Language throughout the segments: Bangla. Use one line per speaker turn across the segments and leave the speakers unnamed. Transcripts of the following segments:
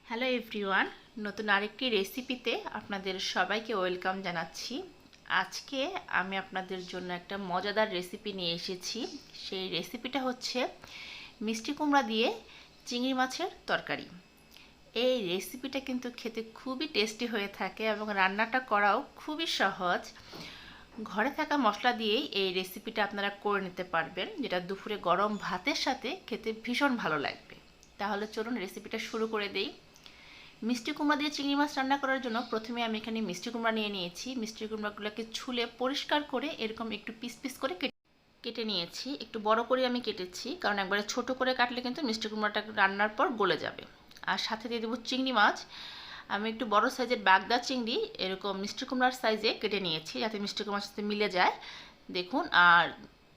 হ্যালো এভরিওয়ান, নতুন আরেকটি রেসিপিতে আপনাদের সবাইকে ওয়েলকাম জানাচ্ছি। আজকে আমি আপনাদের জন্য একটা মজাদার রেসিপি নিয়ে এসেছি। সেই রেসিপিটা হচ্ছে মিষ্টি কুমড়া দিয়ে চিংড়ি মাছের তরকারি। এই রেসিপিটা কিন্তু খেতে খুবই টেস্টি হয়ে থাকে এবং রান্নাটা করাও খুবই সহজ। ঘরে থাকা মশলা দিয়েই এই রেসিপিটা আপনারা করে নিতে পারবেন, যেটা দুপুরে গরম ভাতের সাথে খেতে ভীষণ ভালো লাগবে। তাহলে চলুন রেসিপিটা শুরু করে দেই। মিষ্টি কুমড়া দিয়ে চিংড়ি মাছ রান্না করার জন্য প্রথমে আমি এখানে মিষ্টি কুমড়া নিয়ে নিয়েছি। মিষ্টি কুমড়াগুলোকে ছুলে পরিষ্কার করে এরকম একটু পিস পিস করে কেটে নিয়েছি। একটু বড় করে আমি কেটেছি, কারণ একবারে ছোট করে কাটলে কিন্তু মিষ্টি কুমড়াটা রান্নার পর গলে যাবে। আর সাথে দিয়ে দেবো চিংড়ি মাছ। আমি একটু বড় সাইজের বাগদা চিংড়ি এরকম মিষ্টি কুমড়ার সাইজে কেটে নিয়েছি, যাতে মিষ্টি কুমড়ার সাথে মিলে যায়। দেখুন, আর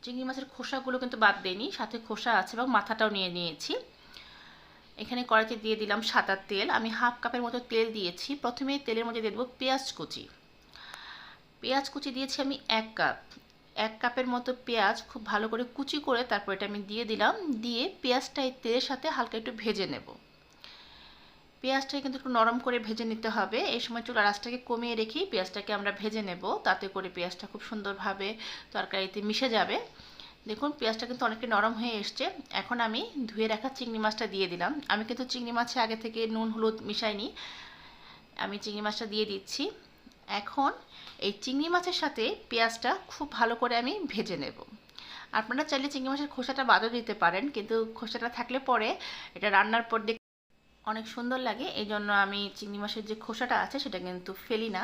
চিংড়ি মাছের খোসাগুলো কিন্তু বাদ দেয়নি, সাথে খোসা আছে এবং মাথাটাও নিয়ে নিয়েছি। এখানে কড়াইতে দিয়ে দিলাম সাদা তেল। আমি হাফ কাপের মতো তেল দিয়েছি। প্রথমে তেলের মধ্যে দিয়ে দেবো পেঁয়াজ কুচি। পেঁয়াজ কুচি দিয়েছি আমি এক কাপের মতো পেঁয়াজ খুব ভালো করে কুচি করে তারপর এটা আমি দিয়ে দিলাম। দিয়ে পেঁয়াজটা এই তেলের সাথে হালকা একটু ভেজে নেব। পেঁয়াজটাকে কিন্তু একটু নরম করে ভেজে নিতে হবে। এই সময় চুলার আঁচটাকে কমিয়ে রেখেই পেঁয়াজটাকে আমরা ভেজে নেব, তাতে করে পেঁয়াজটা খুব সুন্দরভাবে তরকারিতে মিশে যাবে। দেখুন, পেঁয়াজটা কিন্তু অনেকটা নরম হয়ে এসছে। এখন আমি ধুয়ে রাখা চিংড়ি মাছটা দিয়ে দিলাম। আমি কিন্তু চিংড়ি মাছে আগে থেকে নুন হলুদ মিশাইনি, আমি চিংড়ি মাছটা দিয়ে দিচ্ছি। এখন এই চিংড়ি মাছের সাথে পেঁয়াজটা খুব ভালো করে আমি ভেজে নেব। আপনারা চাইলে চিংড়ি মাছের খোসাটা বাদও দিতে পারেন, কিন্তু খোসাটা থাকলে পরে এটা রান্নার পর দেখতে অনেক সুন্দর লাগে। এই জন্য আমি চিংড়ি মাছের যে খোসাটা আছে সেটা কিন্তু ফেলি না।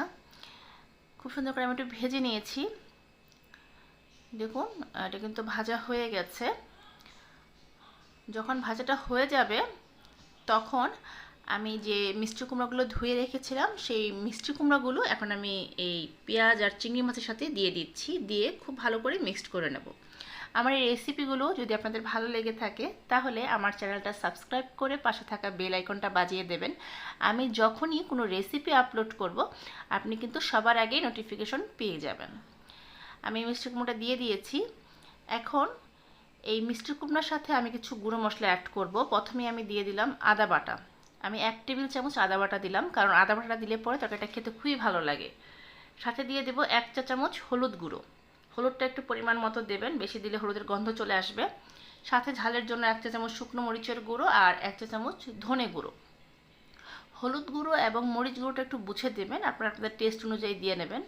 খুব সুন্দর করে আমি একটু ভেজে নিয়েছি। দেখুন, এটা কিন্তু ভাজা হয়ে গেছে। যখন ভাজাটা হয়ে যাবে তখন আমি যে মিষ্টি কুমড়াগুলো ধুয়ে রেখেছিলাম সেই মিষ্টি কুমড়াগুলো এখন আমি এই পেঁয়াজ আর চিংড়ি মাছের সাথে দিয়ে দিচ্ছি। দিয়ে খুব ভালো করে মিক্সড করে নেব। আমার এই রেসিপিগুলো যদি আপনাদের ভালো লেগে থাকে তাহলে আমার চ্যানেলটা সাবস্ক্রাইব করে পাশে থাকা বেল আইকনটা বাজিয়ে দেবেন। আমি যখনই কোনো রেসিপি আপলোড করব আপনি কিন্তু সবার আগেই নোটিফিকেশন পেয়ে যাবেন। আমি মিষ্টি কুমড়োটা দিয়ে দিয়েছি। এখন এই মিষ্টি কুমড়ার সাথে আমি কিছু গুঁড়ো মশলা অ্যাড করব। প্রথমে আমি দিয়ে দিলাম আদা বাটা। আমি 1 টেবিল চামচ আদা বাটা দিলাম, কারণ আদা বাটাটা দিলে পরে তরকারিটা খেতে খুবই ভালো লাগে। সাথে দিয়ে দেব 1 চা চামচ হলুদ গুঁড়ো। হলুদটা একটু পরিমাণ মতো দেবেন, বেশি দিলে হলুদের গন্ধ চলে আসবে। সাথে ঝালের জন্য 1 চা চামচ শুকনো মরিচের গুঁড়ো আর 1 চা চামচ ধনে গুঁড়ো। হলুদ গুঁড়ো এবং মরিচ গুঁড়োটা একটু বুঝে দেবেন, আপনারা আপনাদের টেস্ট অনুযায়ী দিয়ে নেবেন।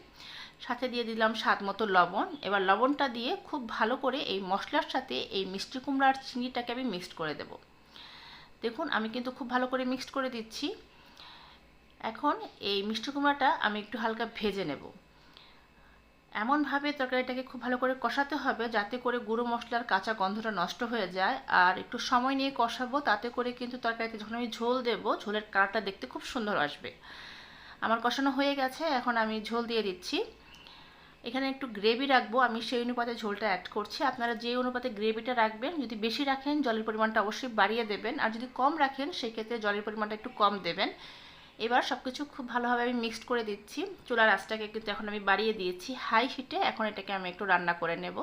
সাথে দিয়ে দিলাম স্বাদ মতো লবণ। এবার লবণটা দিয়ে খুব ভালো করে এই মশলার সাথে এই মিষ্টি কুমড়া আর চিংড়িটাকে আমি মিক্সড করে দেব। দেখুন, আমি কিন্তু খুব ভালো করে মিক্সড করে দিচ্ছি। এখন এই মিষ্টি কুমড়াটা আমি একটু হালকা ভেজে নেব। এমনভাবে তরকারিটাকে খুব ভালো করে কষাতে হবে যাতে করে গুঁড়ো মশলার কাঁচা গন্ধটা নষ্ট হয়ে যায়। আর একটু সময় নিয়ে কষাবো, তাতে করে কিন্তু তরকারিতে যখন আমি ঝোল দেবো ঝোলের কালারটা দেখতে খুব সুন্দর আসবে। আমার কষানো হয়ে গেছে, এখন আমি ঝোল দিয়ে দিচ্ছি। এখানে একটু গ্রেভি রাখবো, আমি সেই অনুপাতে ঝোলটা অ্যাড করছি। আপনারা যে অনুপাতে গ্রেভিটা রাখবেন, যদি বেশি রাখেন জলের পরিমাণটা অবশ্যই বাড়িয়ে দেবেন, আর যদি কম রাখেন সেক্ষেত্রে জলের পরিমাণটা একটু কম দেবেন। এবার সব কিছু খুব ভালোভাবে আমি মিক্সড করে দিচ্ছি। চুলার আঁচটাকে কিন্তু এখন আমি বাড়িয়ে দিয়েছি হাই হিটে। এখন এটাকে আমি একটু রান্না করে নেব।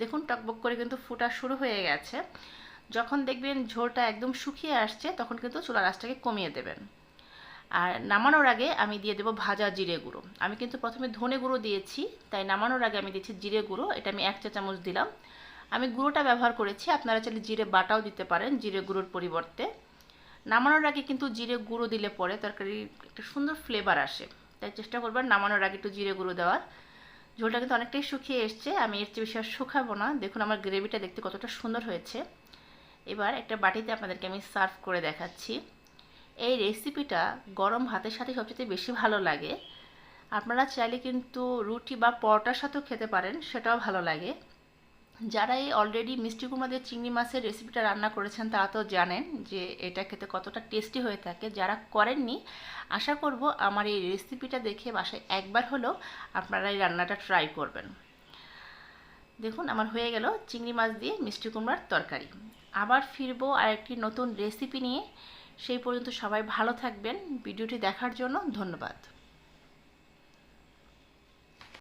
দেখুন, টকবক করে কিন্তু ফুটা শুরু হয়ে গেছে। যখন দেখবেন ঝোলটা একদম শুকিয়ে আসছে তখন কিন্তু চুলার আঁচটাকে কমিয়ে দেবেন। আর নামানোর আগে আমি দিয়ে দেবো ভাজা জিরে গুঁড়ো। আমি কিন্তু প্রথমে ধনে গুঁড়ো দিয়েছি, তাই নামানোর আগে আমি দিচ্ছি জিরে গুঁড়ো। এটা আমি 1 চা চামচ দিলাম। আমি গুঁড়োটা ব্যবহার করেছি, আপনারা চাইলে জিরে বাটাও দিতে পারেন জিরে গুঁড়োর পরিবর্তে। নামানোর আগে কিন্তু জিরে গুঁড়ো দিলে পরে তরকারি একটা সুন্দর ফ্লেভার আসে, তাই চেষ্টা করবেন নামানোর আগে একটু জিরে গুঁড়ো দেওয়ার। ঝোলটা কিন্তু অনেকটাই শুকিয়ে এসছে, আমি এর চেয়ে বেশি আর শুকাবো না। দেখুন আমার গ্রেভিটা দেখতে কতটা সুন্দর হয়েছে। এবার একটা বাটিতে আপনাদেরকে আমি সার্ভ করে দেখাচ্ছি। এই রেসিপিটা গরম ভাতের সাথে সবচেয়ে বেশি ভালো লাগে। আপনারা চাইলে কিন্তু রুটি বা পরোটার সাথেও খেতে পারেন, সেটাও ভালো লাগে। যারা এই অলরেডি মিষ্টি কুমড়া দিয়ে চিংড়ি মাছের রেসিপিটা রান্না করেছেন তারা তো জানেন যে এটা খেতে কতটা টেস্টি হয়ে থাকে। যারা করেননি, আশা করব আমার এই রেসিপিটা দেখে বাসায় একবার হলেও আপনারা এই রান্নাটা ট্রাই করবেন। দেখুন, আমার হয়ে গেল চিংড়ি মাছ দিয়ে মিষ্টি কুমড়ার তরকারি। আবার ফিরবো আরেকটি নতুন রেসিপি নিয়ে। সেই পর্যন্ত সবাই ভালো থাকবেন। ভিডিওটি দেখার জন্য ধন্যবাদ।